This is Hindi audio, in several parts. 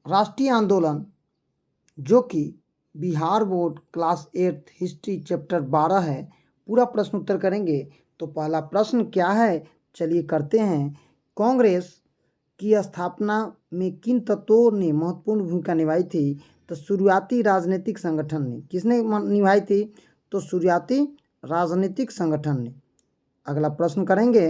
राष्ट्रीय आंदोलन जो कि Bihar board class 8 history chapter 12 है, पूरा प्रश्न उत्तर करेंगे। तो पहला प्रश्न क्या है, चलिए करते हैं। कांग्रेस की स्थापना में किन तत्वों ने महत्वपूर्ण भूमिका निभाई थी? तो शुरुआती राजनीतिक संगठन ने। किसने निभाई थी? तो शुरुआती राजनीतिक संगठन ने। अगला प्रश्न करेंगे।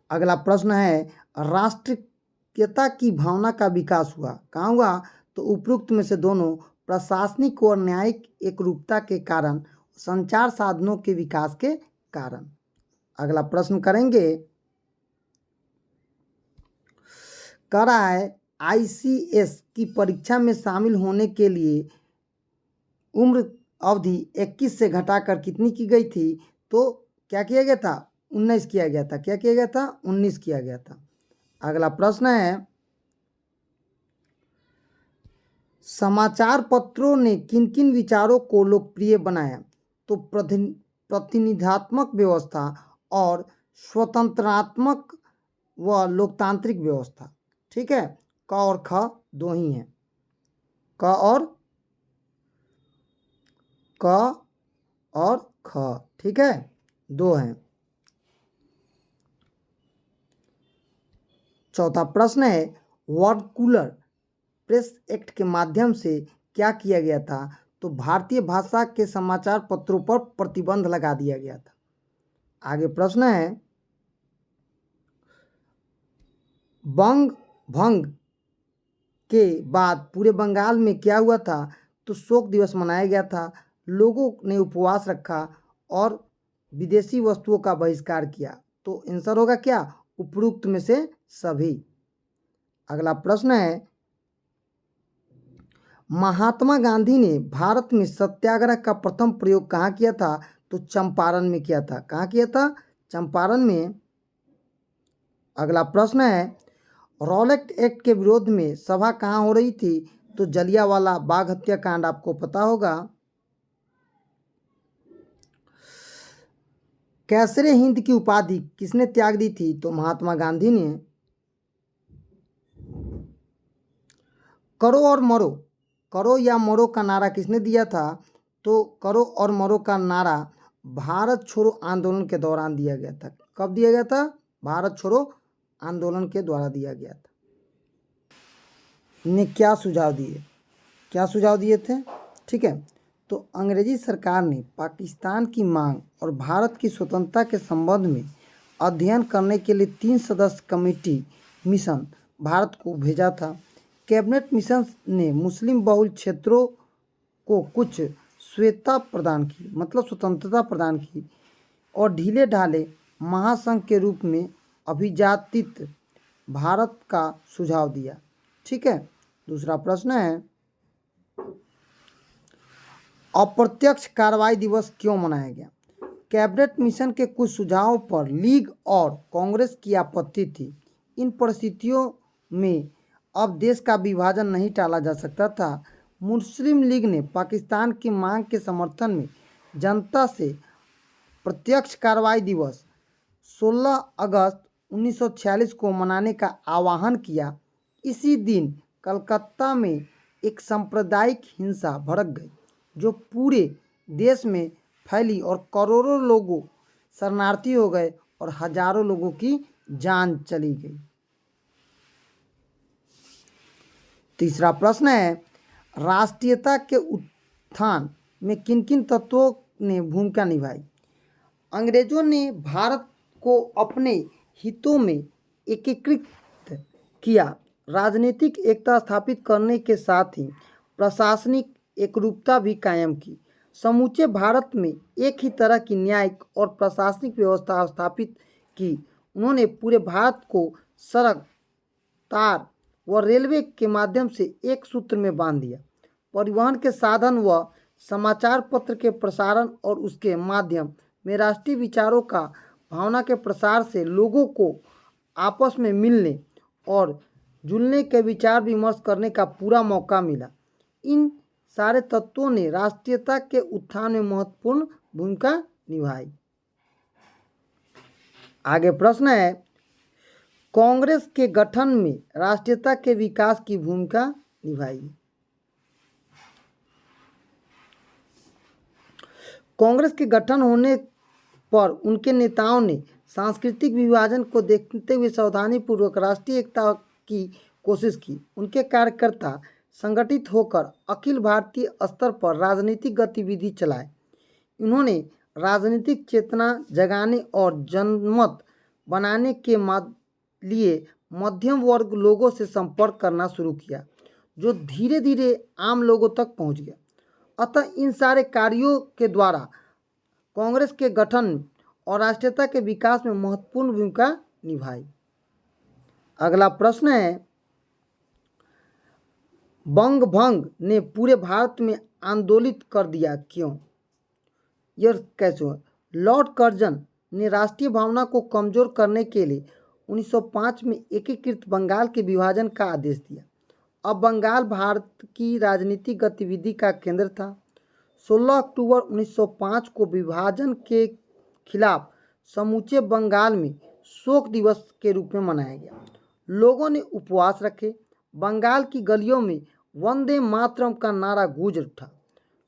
अगला प्रश्न है, राष्ट्रीयता की भावना का विकास हुआ कहाँ हुआ? तो उपरोक्त में से दोनों, प्रशासनिक और न्यायिक एकरूपता के कारण, संचार साधनों के विकास के कारण। अगला प्रश्न करेंगे, कह रहा है आईसीएस की परीक्षा में शामिल होने के लिए उम्र अवधि 21 से घटाकर कितनी की गई थी? तो क्या किया गया था? 19 किया गया था। क्या किया गया था? 19 किया गया था। अगला प्रश्न है, समाचार पत्रों ने किन किन विचारों को लोकप्रिय बनाया? तो प्रतिनिधात्मक व्यवस्था और स्वतंत्रात्मक व लोकतांत्रिक व्यवस्था। ठीक है, क और ख दो ही हैं। क और ख, ठीक है, दो हैं। चौथा प्रश्न है, वर्नाकुलर प्रेस एक्ट के माध्यम से क्या किया गया था? तो भारतीय भाषा के समाचार पत्रों पर प्रतिबंध लगा दिया गया था। आगे प्रश्न है, बंग भंग के बाद पूरे बंगाल में क्या हुआ था? तो शोक दिवस मनाया गया था, लोगों ने उपवास रखा और विदेशी वस्तुओं का बहिष्कार किया। तो आंसर होगा क्या? उपरोक्त में से सभी। अगला प्रश्न है, महात्मा गांधी ने भारत में सत्याग्रह का प्रथम प्रयोग कहाँ किया था? तो चंपारण में किया था। कहाँ किया था? चंपारण में। अगला प्रश्न है, रॉलेट एक्ट के विरोध में सभा कहाँ हो रही थी? तो जलियांवाला बाग हत्याकांड आपको पता होगा। कैसरे हिंद की उपाधि किसने त्याग दी थी? तो महात्मा गांधी ने। करो और मरो, करो या मरो का नारा किसने दिया था? तो करो और मरो का नारा भारत छोड़ो आंदोलन के दौरान दिया गया था। कब दिया गया था? भारत छोड़ो आंदोलन के द्वारा दिया गया था। ने क्या सुझाव दिए? क्या सुझाव दिए थे? ठीक है, तो अंग्रेजी सरकार ने पाकिस्तान की मांग और भारत की स्वतंत्रता के संबंध में अध्ययन करने के लिए 3 सदस्य कमेटी मिशन भारत को भेजा था। कैबिनेट मिशन ने मुस्लिम बहुल क्षेत्रों को कुछ स्वेच्छा प्रदान की, मतलब स्वतंत्रता प्रदान की, और ढीले ढाले महासंघ के रूप में अभिजातित भारत का सुझाव दिया। ठीक है, दूसरा प्रश्न है, अप्रत्यक्ष कार्रवाई दिवस क्यों मनाया गया? कैबिनेट मिशन के कुछ सुझावों पर लीग और कांग्रेस की आपत्ति थी। इन परिस्थितियों में अब देश का विभाजन नहीं टाला जा सकता था। मुस्लिम लीग ने पाकिस्तान की मांग के समर्थन में जनता से प्रत्यक्ष कार्रवाई दिवस 16 अगस्त 1946 को मनाने का आह्वान किया। इसी दिन कलकत्ता में एक सांप्रदायिक हिंसा भड़क गई जो पूरे देश में फैली और करोड़ों लोगों शरणार्थी हो गए और हजारों लोगों की जान चली गई। तीसरा प्रश्न है, राष्ट्रीयता के उत्थान में किन किन तत्वों ने भूमिका निभाई? अंग्रेजों ने भारत को अपने हितों में एकीकृत किया, राजनीतिक एकता स्थापित करने के साथ ही प्रशासनिक एकरूपता भी कायम की, समूचे भारत में एक ही तरह की न्यायिक और प्रशासनिक व्यवस्था स्थापित की। उन्होंने पूरे भारत को सड़क, तार व रेलवे के माध्यम से एक सूत्र में बांध दिया। परिवहन के साधन व समाचार पत्र के प्रसारण और उसके माध्यम में राष्ट्रीय विचारों का भावना के प्रसार से लोगों को आपस में मिलने और जुलने के विचार विमर्श करने का पूरा मौका मिला। इन सारे तत्वों ने राष्ट्रीयता के उत्थान में महत्वपूर्ण भूमिका निभाई। आगे प्रश्न है, कांग्रेस के गठन में राष्ट्रीयता के विकास की भूमिका निभाई। कांग्रेस के गठन होने पर उनके नेताओं ने सांस्कृतिक विभाजन को देखते हुए सावधानीपूर्वक राष्ट्रीय एकता की कोशिश की। उनके कार्यकर्ता संगठित होकर अखिल भारतीय स्तर पर राजनीतिक गतिविधि चलाए। इन्होंने राजनीतिक चेतना जगाने और जनमत बनाने के लिए मध्यम वर्ग लोगों से संपर्क करना शुरू किया, जो धीरे धीरे आम लोगों तक पहुंच गया। अतः इन सारे कार्यों के द्वारा कांग्रेस के गठन और राष्ट्रीयता के विकास में महत्वपूर्ण भूमिका निभाई। अगला प्रश्न है, बंग भंग ने पूरे भारत में आंदोलित कर दिया, क्यों? यह कैसे हुआ? लॉर्ड कर्जन ने राष्ट्रीय भावना को कमजोर करने के लिए 1905 में एकीकृत बंगाल के विभाजन का आदेश दिया। अब बंगाल भारत की राजनीतिक गतिविधि का केंद्र था। 16 अक्टूबर 1905 को विभाजन के खिलाफ समूचे बंगाल में शोक दिवस के रूप में मनाया गया। लोगों ने उपवास रखे। बंगाल की गलियों में वंदे मातरम का नारा गूंज उठा।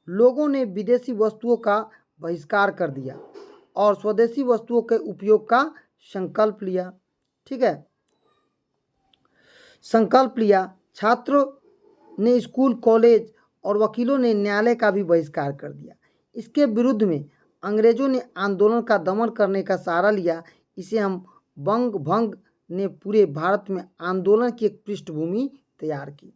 लोगों ने विदेशी वस्तुओं का बहिष्कार कर दिया और स्वदेशी वस्तुओं के उपयोग का संकल्प लिया। ठीक है, संकल्प लिया। छात्रों ने स्कूल, कॉलेज और वकीलों ने न्यायालय का भी बहिष्कार कर दिया। इसके विरुद्ध में अंग्रेजों ने आंदोलन का दमन करने का सहारा लिया। इसे हम बंग भंग ने पूरे भारत में आंदोलन की एक पृष्ठभूमि तैयार की।